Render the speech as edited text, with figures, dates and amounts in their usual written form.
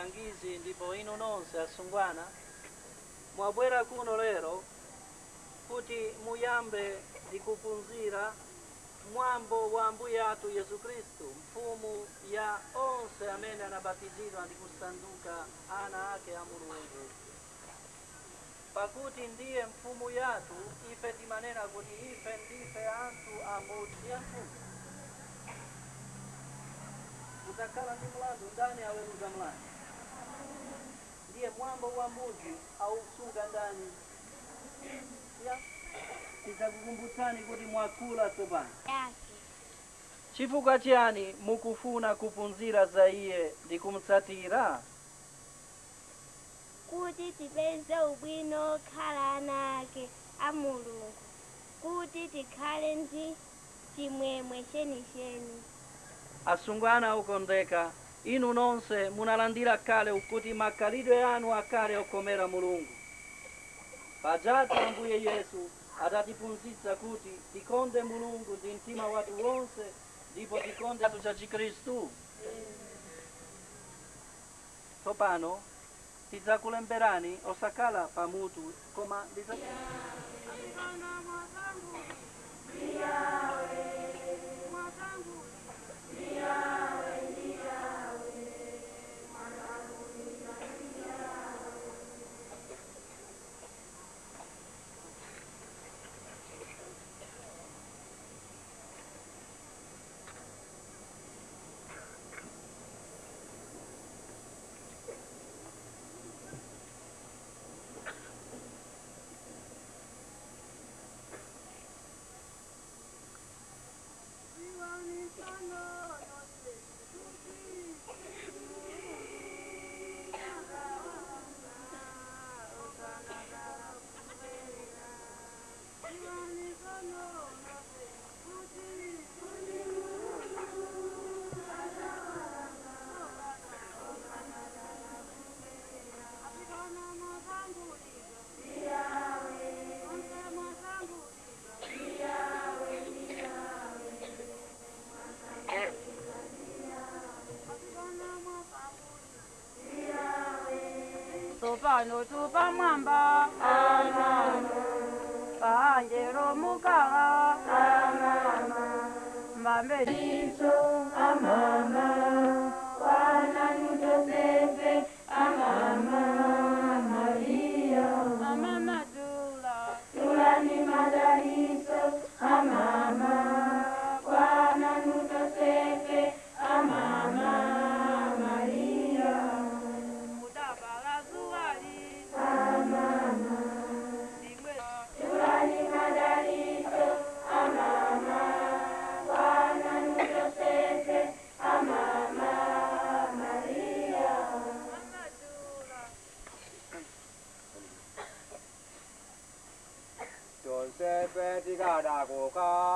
alangizi ndipo inu nonse asungwana mwabwera kuno lero kuti muyambe ndi kuphunzira mwambo wa Ambuye athu Yesu Khristu, mfumu ya onse amene anabatizidwa ndi kusanduka ana ake a Mulungu. Pakuti ndiye mfumu yathu, ife timanena kuti ife ndife anthu amodzi ya mfumu. Kutakhala ndi mlandu ndani aweruza mlandu? Ndiye mwambo wa mudzi ausunga ndani? Tidzakukumbutsani kuti mwakula tsopano. Chifukwa chiyani mukufuna kuphunzira za iye ndi kumutsatira? Kuti tipeze ubwino khala ana ake a Mulungu, kuti tikhale ndi chimwemwe chenicheni. Asungwana okondeka, inu nonse munalandira kale kuti makhalidwe anu akhale okomera Mulungu. Pajatu Ambuye Yesu adatiphunzitsa kuti tikonde Mulungu ndi mtima wathu wonse ndipo tikonde athu cha Chikristu. Tsopano tidzakulemberani osakhala pamutu koma Sopano tupa mwamba Angelo mukala Mbambeliso Amama Wana Josefe Amama Maria Amama Dula Tulani Madaliso Amama Wana Josefe Amama Maria Mudabala Zuali Amama Tulani Madaliso Amama Wana Josefe Amama Maria Josefe di Gadagoka